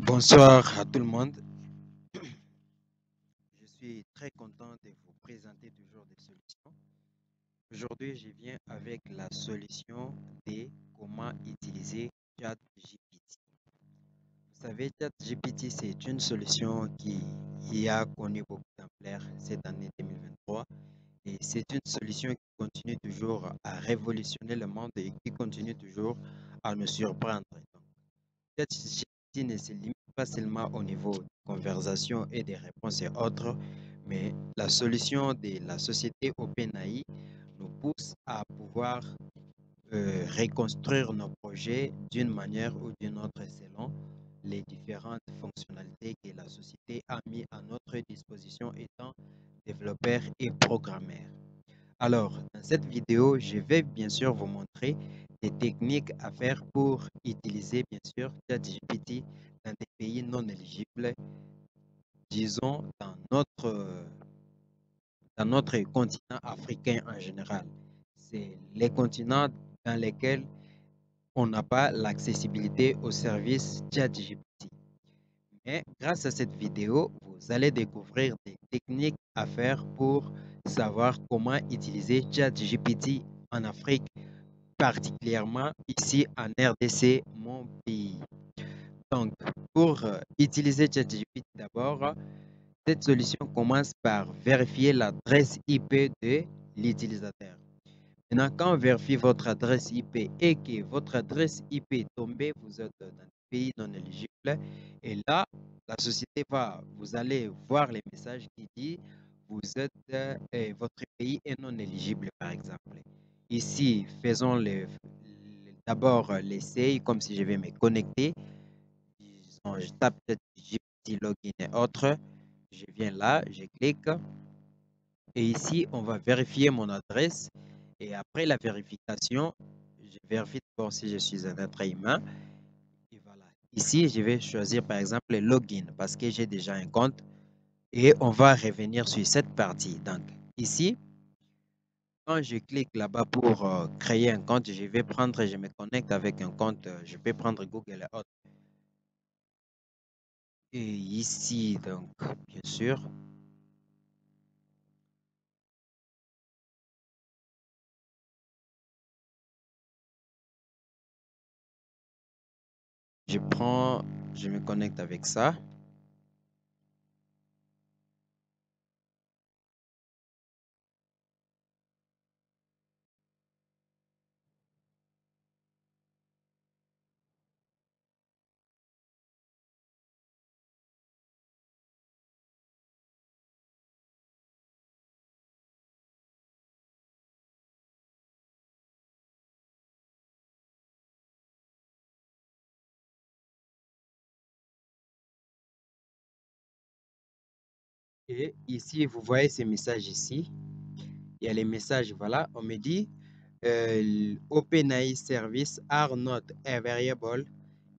Bonsoir à tout le monde. Je suis très content de vous présenter toujours des solutions. Aujourd'hui, je viens avec la solution de comment utiliser ChatGPT. Vous savez, ChatGPT, c'est une solution qui a connu beaucoup d'ampleur cette année 2023 et c'est une solution qui continue toujours à révolutionner le monde et qui continue toujours à nous surprendre. ChatGPT ne se limite pas seulement au niveau de conversation et des réponses et autres, mais la solution de la société OpenAI nous pousse à pouvoir reconstruire nos projets d'une manière ou d'une autre selon les différentes fonctionnalités que la société a mis à notre disposition étant développeurs et programmeurs. Alors, dans cette vidéo, je vais bien sûr vous montrer des techniques à faire pour utiliser bien sûr ChatGPT dans des pays non éligibles, disons dans notre continent africain en général. C'est les continents dans lesquels on n'a pas l'accessibilité au service ChatGPT. Mais grâce à cette vidéo, vous allez découvrir des techniques à faire pour savoir comment utiliser ChatGPT en Afrique, particulièrement ici en RDC, mon pays. Donc, pour utiliser ChatGPT d'abord, cette solution commence par vérifier l'adresse IP de l'utilisateur. Maintenant, quand on vérifie votre adresse IP et que votre adresse IP est tombée, vous êtes dans un pays non éligible. Et là, la société vous allez voir les messages qui disent vous êtes, votre pays est non éligible, par exemple. Ici, faisons d'abord l'essai, comme si je vais me connecter. Disons, je tape GPT login et autres. Je viens là, je clique. Et ici, on va vérifier mon adresse. Et après la vérification, je vérifie d'abord si je suis un être humain. Et voilà. Ici, je vais choisir par exemple le login parce que j'ai déjà un compte. Et on va revenir sur cette partie. Donc, ici, quand je clique là-bas pour créer un compte, je me connecte avec un compte, je vais prendre Google et autres. Et ici, donc, bien sûr, je me connecte avec ça. Et ici, vous voyez ces messages ici. Il y a les messages, voilà. On me dit OpenAI service are not available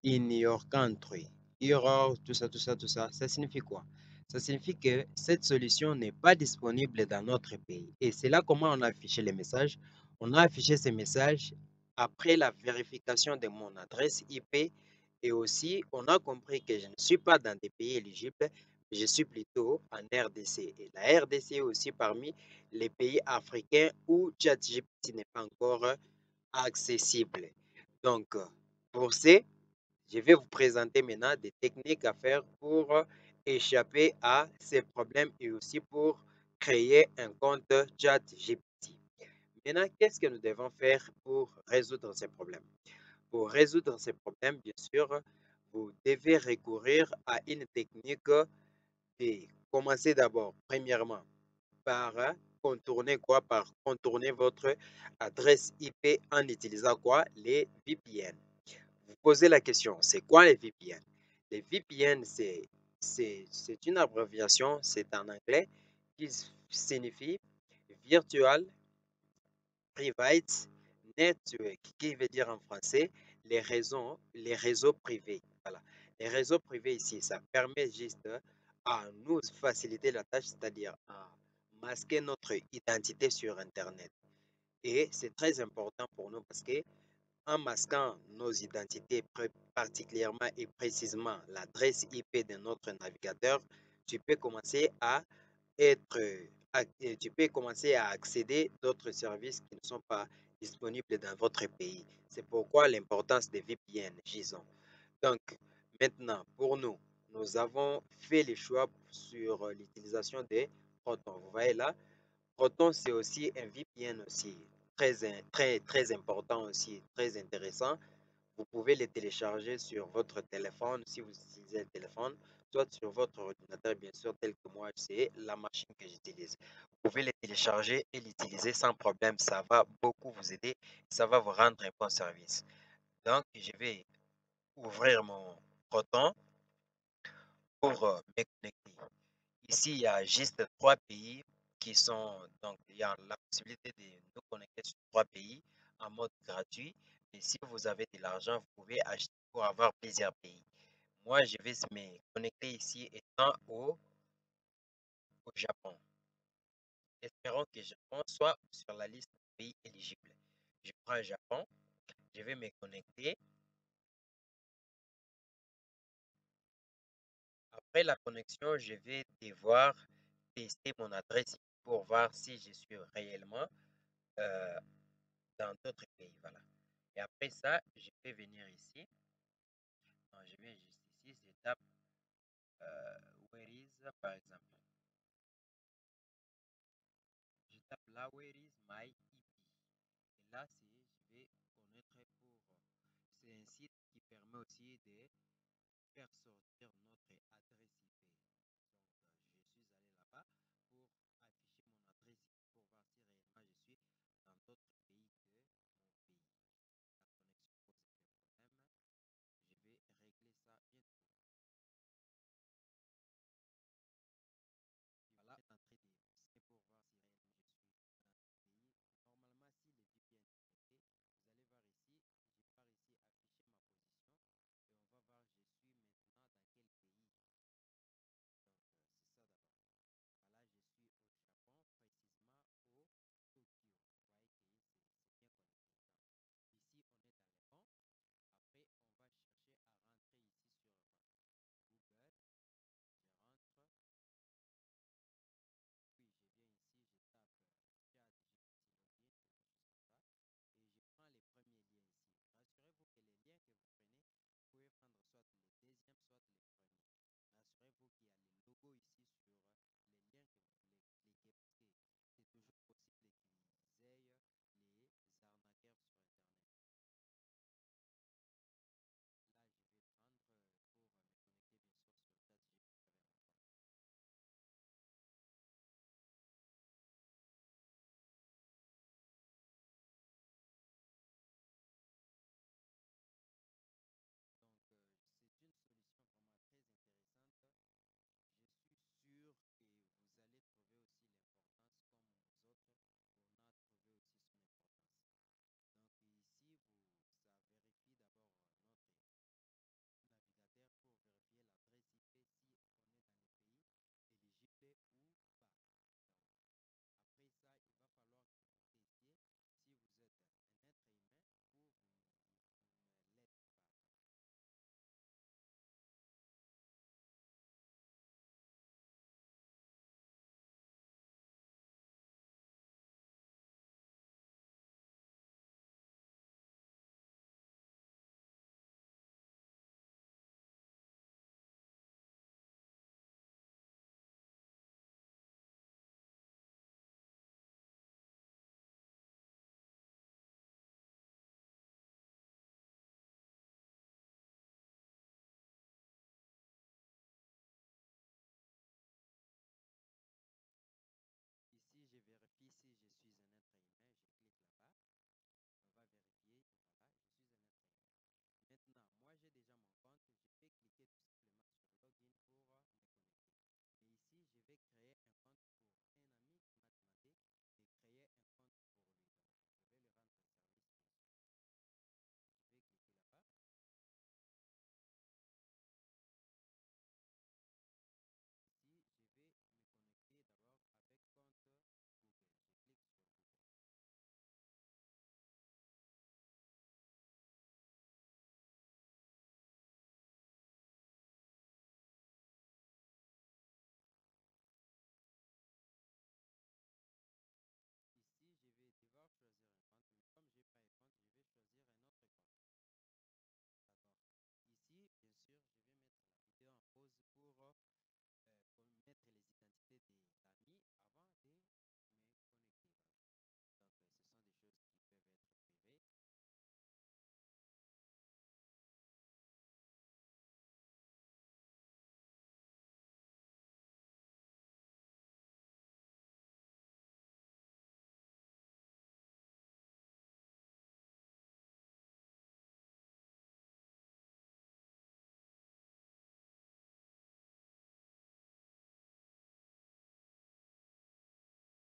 in your country. Error, tout ça, tout ça, tout ça. Ça signifie quoi? Ça signifie que cette solution n'est pas disponible dans notre pays. Et c'est là comment on a affiché les messages. On a affiché ces messages après la vérification de mon adresse IP et aussi on a compris que je ne suis pas dans des pays éligibles, je suis plutôt en RDC. Et la RDC est aussi parmi les pays africains où ChatGPT n'est pas encore accessible. Donc, pour ce, je vais vous présenter maintenant des techniques à faire pour échapper à ces problèmes et aussi pour créer un compte ChatGPT. Maintenant, qu'est-ce que nous devons faire pour résoudre ces problèmes? Pour résoudre ces problèmes, bien sûr, vous devez recourir à une technique de commencer d'abord, premièrement, par contourner quoi? Par contourner votre adresse IP en utilisant quoi? Les VPN. Vous posez la question, c'est quoi les VPN? Les VPN, c'est une abréviation, c'est en anglais, qui signifie Virtual Private Network, qui veut dire en français les réseaux privés. Voilà. Les réseaux privés ici, ça permet juste à nous faciliter la tâche, c'est-à-dire à masquer notre identité sur Internet. Et c'est très important pour nous parce que en masquant nos identités, particulièrement et précisément l'adresse IP de notre navigateur, tu peux commencer à être, tu peux commencer à accéder d'autres services qui ne sont pas disponibles dans votre pays. C'est pourquoi l'importance des VPN, disons. Donc, maintenant, pour nous, nous avons fait le choix sur l'utilisation des Proton. Vous voyez là, Proton, c'est aussi un VPN aussi, très important aussi, très intéressant. Vous pouvez les télécharger sur votre téléphone si vous utilisez le téléphone, soit sur votre ordinateur, bien sûr, tel que moi, c'est la machine que j'utilise. Vous pouvez les télécharger et l'utiliser sans problème. Ça va beaucoup vous aider. Ça va vous rendre un bon service. Donc, je vais ouvrir mon Proton pour me connecter. Ici, il y a juste trois pays qui sont, donc il y a la possibilité de nous connecter sur trois pays en mode gratuit. Et si vous avez de l'argent, vous pouvez acheter pour avoir plusieurs pays. Moi, je vais me connecter ici étant au Japon. Espérons que le Japon soit sur la liste des pays éligibles. Je prends le Japon, je vais me connecter. Après la connexion, je vais devoir tester mon adresse pour voir si je suis réellement euh, dans d'autres pays. Voilà. Et après ça, je vais venir ici. Non, je vais juste ici, je tape where is, par exemple. Je tape là, where is my IP. Et là, je vais connaître pour. C'est un site qui permet aussi de faire sortir notre adresse IP. Donc, je suis allé là-bas pour afficher mon adresse IP pour voir si réellement je suis dans d'autres pays que mon pays. La connexion pose des problèmes. Je vais régler ça bientôt. Voilà, en train de tester pour voir si réellement je suis dans ce pays. Normalement, si le VPN est connecté, vous allez voir ici, j'ai pas réussi à afficher ma position et on va voir je suis maintenant dans quel pays. Donc, c'est ça d'abord. Voilà, je suis au Japon, précisément au Tokyo. Vous voyez que c'est bien connecté. Donc, ici, on est dans les bons. Après, on va chercher à rentrer ici sur Google. Je rentre. Puis je viens ici, je tape chat GPT login, quelque chose comme ça. Et je prends les premiers liens ici. Rassurez-vous que les liens que vous prenez, vous pouvez prendre soit le deuxième, soit le premier. Rassurez-vous qu'il y a les logos ici sur les liens que vous voulez cliquer parce que c'est toujours possible qu'ils aient les arnaqueurs sur Internet. Là, je vais prendre pour me connecter bien sûr sur ChatGPT avec mon compte. Donc, c'est une solution vraiment très intéressante. Je suis sûr des amis avant de me connecter. Voilà. Donc, ce sont des choses qui peuvent être privées.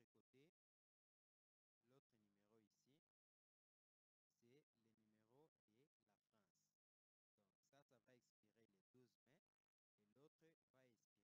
l'autre côté, l'autre numéro ici, c'est le numéro de la France. Donc ça va expirer le 12 mai et l'autre va expirer bientôt là parce que l'autre c'est pour un mois, le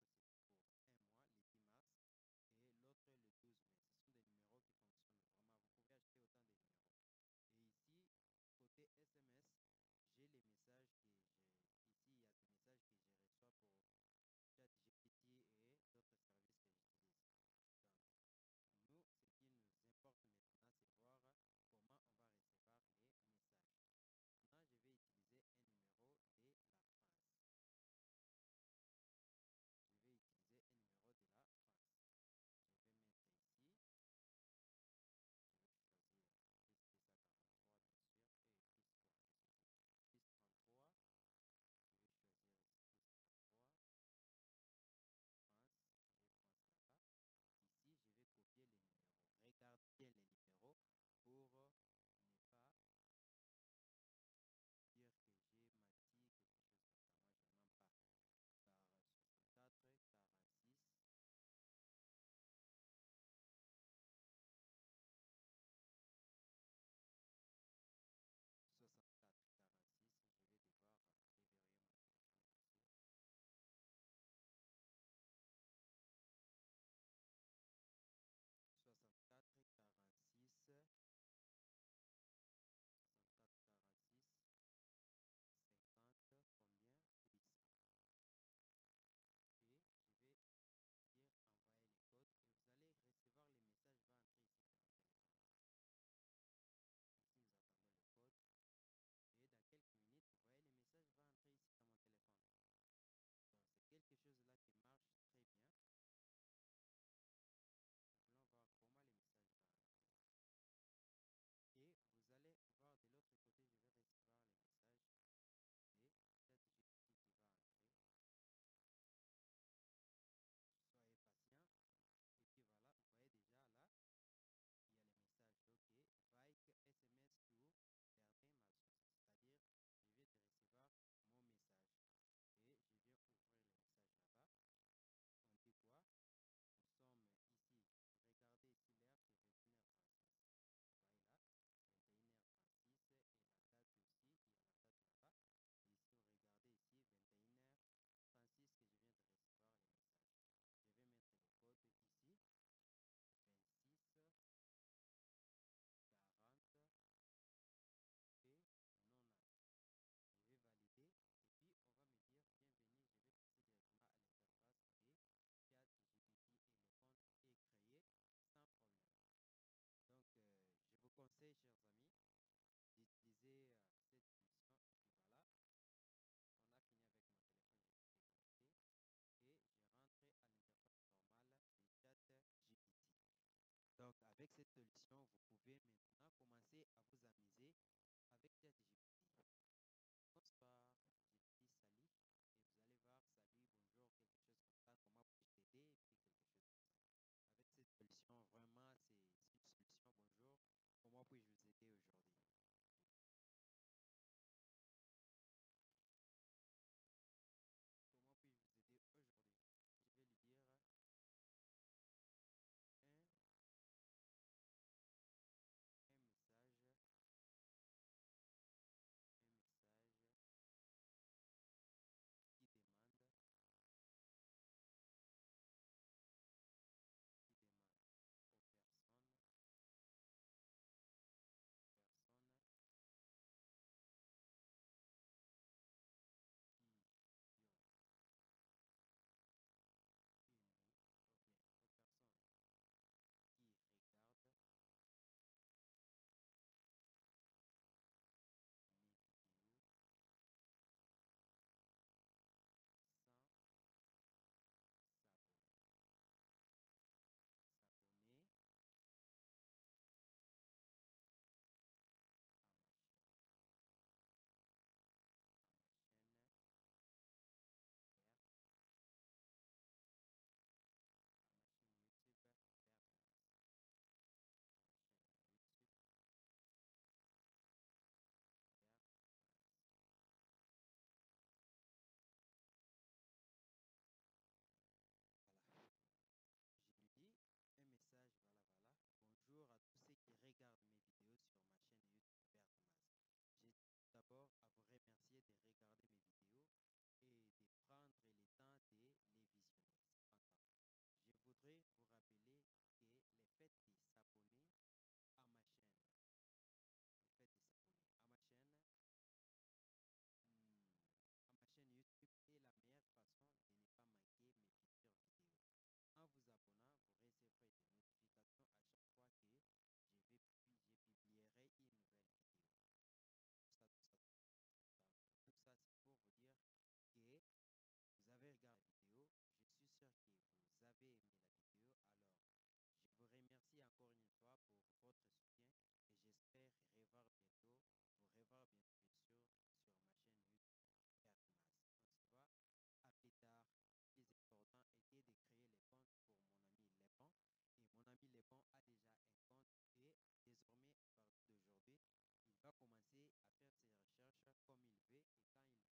10 mars, et l'autre le 12 mai. Ce sont des numéros qui fonctionnent vraiment. Vous pouvez acheter autant de numéros. Et ici, côté SMS, j'ai les messages que j'ai. Ici, il y a des messages que je reçois pour ChatGPT et d'autres services que j'utilise. Donc, nous, ce qui nous importe maintenant, c'est voir comment on va recevoir les messages. Maintenant, je vais utiliser un numéro de la France. Je vais utiliser un numéro de la France. Je vais mettre ici. Je vais choisir plus 243, bien sûr. Et plus 3, plus 33. Je vais choisir ici plus 33. France. Je vais France là-bas. Ici, je vais copier les numéros. Regarde bien les numéros pour ne pas dire que j'ai menti, quelque chose comme ça. Moi, je ne mens pas. 64, 46, 64, 46. Je vais devoir déverrouiller mon téléphone, bien sûr. 64, 46, 64, 46, 50, combien? 800. Et je vais dire envoyer les codes et vous allez recevoir les messages va entrer ici sur mon téléphone. Ici, nous attendons le code. Et dans quelques minutes, vous voyez, les messages vont entrer ici dans mon téléphone. Donc, c'est quelque chose là qui marche très bien. Nous voulons voir comment les messages vont entrer. Et vous allez voir de l'autre côté, je vais recevoir les messages et ChatGPT qui va entrer. Soyez patient. Et puis voilà, vous voyez déjà là, il y a les messages. OK, Like SMS to Bernard Massus. C'est-à-dire, je viens de recevoir mon message. Et je viens ouvrir le message là-bas. On dit quoi? Nous sommes ici. Regardez ici l'heure, c'est 21h36. Vous voyez là, 21h36 et la date aussi, il y a la date là-bas. Ici, regardez ici, 21h36 que je viens de recevoir les messages. Je vais mettre le code ici, 26, 40 et 90. Je vais valider et puis on va me dire bienvenue, je vais passer directement à l'interface et ChatGPT et le compte est créé sans problème. Donc, je vous conseille, chers amis, d'utiliser cette solution. Et puis voilà, on a fini avec mon téléphone, je suis déconnecté et j'ai rentré à l'interface normale de ChatGPT. Donc, avec cette solution, vous pouvez maintenant commencer à vous amuser avec ChatGPT. Bonsoir, je dis salut et vous allez voir salut, bonjour, quelque chose comme ça, comment puis-je t'aider et puis quelque chose comme ça. Avec cette solution, vraiment, c'est une solution. Bonjour, comment puis-je vous aider aujourd'hui? Comment puis-je vous aider aujourd'hui? Je vais lui dire un, un message fait de s'abonner à ma chaîne. Le fait de s'abonner à ma chaîne, hmm, YouTube est la meilleure façon de ne pas manquer mes futures vidéos. En vous abonnant, vous recevrez des notifications à chaque fois que je publierai une nouvelle vidéo. Tout ça, c'est pour vous dire que vous avez regardé la vidéo. Je suis sûr que vous avez aimé la vidéo. Alors, je vous remercie encore une fois pour votre soutien et j'espère vous revoir bientôt, bien sûr, sur ma chaîne YouTube Hermas. On se voit à plus tard. Le plus important était de créer les comptes pour mon ami Lepon. Et mon ami Lepon a déjà un compte et désormais, à partir d'aujourd'hui, il va commencer à faire ses recherches comme il veut et quand il